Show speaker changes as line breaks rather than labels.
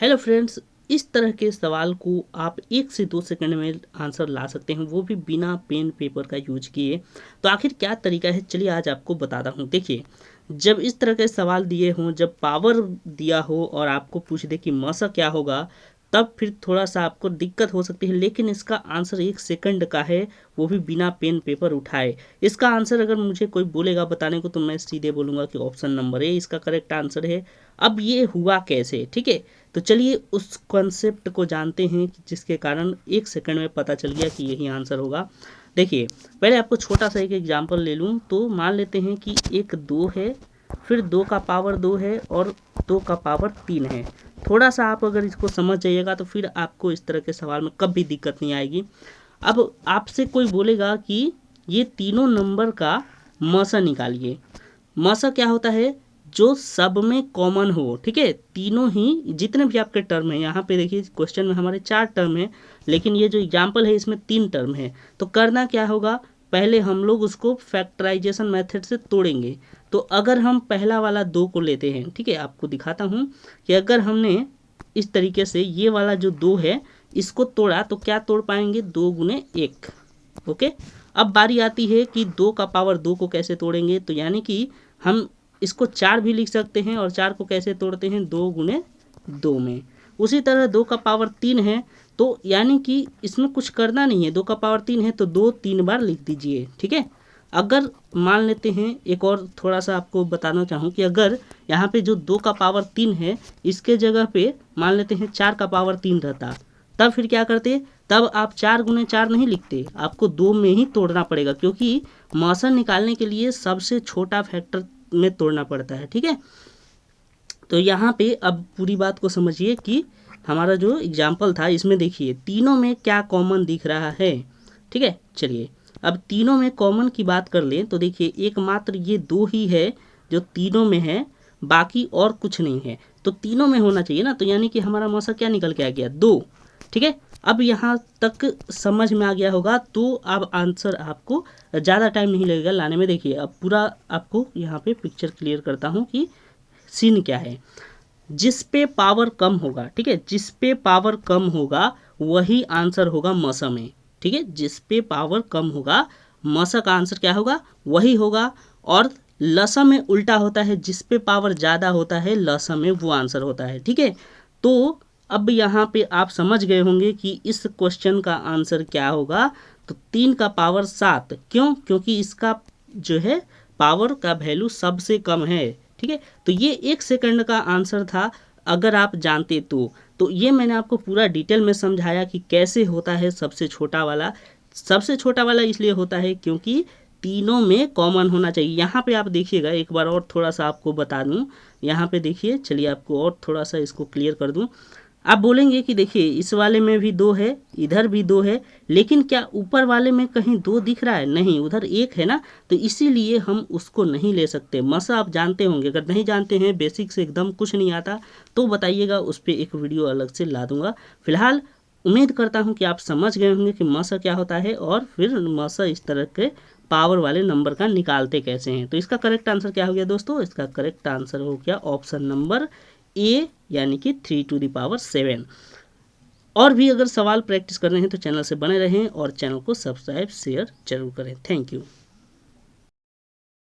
Hello friends, इस तरह के सवाल को आप 1 से 2 सेकंड में आंसर ला सकते हैं, वो भी बिना पेन पेपर का यूज किए। तो आखिर क्या तरीका है, चलिए आज आपको बताता हूँ। देखिए, जब इस तरह के सवाल दिए हों, जब पावर दिया हो और आपको पूछ दे कि मसा क्या होगा, तब फिर थोड़ा सा आपको दिक्कत हो सकती है। लेकिन इसका आंसर 1 सेकंड का है, वो भी बिना पेन पेपर उठाए। इसका आंसर अगर मुझे कोई बोलेगा बताने को, तो मैं सीधे बोलूँगा कि ऑप्शन नंबर ए इसका करेक्ट आंसर है। अब ये हुआ कैसे, ठीक है। तो चलिए उस कॉन्सेप्ट को जानते हैं कि जिसके कारण 1 सेकंड में पता चल गया कि यही आंसर होगा। देखिए, पहले आपको छोटा सा एक एग्जांपल ले लूँ तो मान लेते हैं कि एक 2 है, फिर 2 का पावर 2 है और 2 का पावर 3 है। थोड़ा सा आप अगर इसको समझ जाइएगा तो फिर आपको इस तरह के सवाल में कभी दिक्कत नहीं आएगी। अब आपसे कोई बोलेगा कि ये तीनों नंबर का मसा निकालिए। मसा क्या होता है, जो सब में कॉमन हो, ठीक है। तीनों ही जितने भी आपके टर्म है, यहाँ पे देखिए क्वेश्चन में हमारे 4 टर्म है, लेकिन ये जो एग्जाम्पल है इसमें 3 टर्म है। तो करना क्या होगा, पहले हम लोग उसको फैक्टराइजेशन मेथड से तोड़ेंगे। तो अगर हम पहला वाला 2 को लेते हैं, ठीक है, आपको दिखाता हूँ कि अगर हमने इस तरीके से ये वाला जो 2 है इसको तोड़ा तो क्या तोड़ पाएंगे, 2 गुने 1। ओके, अब बारी आती है कि 2 का पावर 2 को कैसे तोड़ेंगे। तो यानी कि हम इसको 4 भी लिख सकते हैं और 4 को कैसे तोड़ते हैं, 2 गुने 2 में। उसी तरह 2 का पावर 3 है, तो यानी कि इसमें कुछ करना नहीं है। 2 का पावर 3 है तो 2 3 बार लिख दीजिए, ठीक है। अगर मान लेते हैं, एक और थोड़ा सा आपको बताना चाहूँ कि अगर यहाँ पे जो 2 का पावर 3 है इसके जगह पे मान लेते हैं 4 का पावर 3 रहता, तब फिर क्या करते, तब आप 4 गुने 4 नहीं लिखते, आपको 2 में ही तोड़ना पड़ेगा, क्योंकि मौसा निकालने के लिए सबसे छोटा फैक्टर में तोड़ना पड़ता है, ठीक है। तो यहाँ पे अब पूरी बात को समझिए कि हमारा जो एग्जाम्पल था इसमें देखिए तीनों में क्या कॉमन दिख रहा है, ठीक है। चलिए अब तीनों में कॉमन की बात कर लें तो देखिए एकमात्र ये 2 ही है जो तीनों में है, बाकी और कुछ नहीं है। तो तीनों में होना चाहिए ना, तो यानी कि हमारा मौसा क्या निकल के आ गया, 2, ठीक है। अब यहाँ तक समझ में आ गया होगा, तो अब आंसर आपको ज़्यादा टाइम नहीं लगेगा लाने में। देखिए अब पूरा आपको यहाँ पे पिक्चर क्लियर करता हूँ कि सीन क्या है। जिस पे पावर कम होगा, ठीक है, जिस पे पावर कम होगा वही आंसर होगा मसा में, ठीक है। जिस पे पावर कम होगा मसा का आंसर क्या होगा, वही होगा। और लसा में उल्टा होता है, जिस पे पावर ज़्यादा होता है लसा में वो आंसर होता है, ठीक है। तो अब यहाँ पे आप समझ गए होंगे कि इस क्वेश्चन का आंसर क्या होगा। तो 3 का पावर 7, क्यों, क्योंकि इसका जो है पावर का वैल्यू सबसे कम है, ठीक है। तो ये 1 सेकंड का आंसर था अगर आप जानते तो ये मैंने आपको पूरा डिटेल में समझाया कि कैसे होता है सबसे छोटा वाला। सबसे छोटा वाला इसलिए होता है क्योंकि तीनों में कॉमन होना चाहिए। यहाँ पे आप देखिएगा, एक बार और थोड़ा सा आपको बता दूँ, यहाँ पे देखिए, चलिए आपको और थोड़ा सा इसको क्लियर कर दूँ। आप बोलेंगे कि देखिए इस वाले में भी 2 है, इधर भी 2 है, लेकिन क्या ऊपर वाले में कहीं 2 दिख रहा है, नहीं, उधर 1 है ना, तो इसीलिए हम उसको नहीं ले सकते। मसा आप जानते होंगे, अगर नहीं जानते हैं, बेसिक से एकदम कुछ नहीं आता, तो बताइएगा, उस पर एक वीडियो अलग से ला दूंगा। फिलहाल उम्मीद करता हूँ कि आप समझ गए होंगे कि मसा क्या होता है और फिर मसा इस तरह के पावर वाले नंबर का निकालते कैसे हैं। तो इसका करेक्ट आंसर क्या हो गया दोस्तों, इसका करेक्ट आंसर हो गया ऑप्शन नंबर ए, यानी कि 3⁻7। और भी अगर सवाल प्रैक्टिस करने हैं तो चैनल से बने रहें और चैनल को सब्सक्राइब शेयर जरूर करें। Thank you.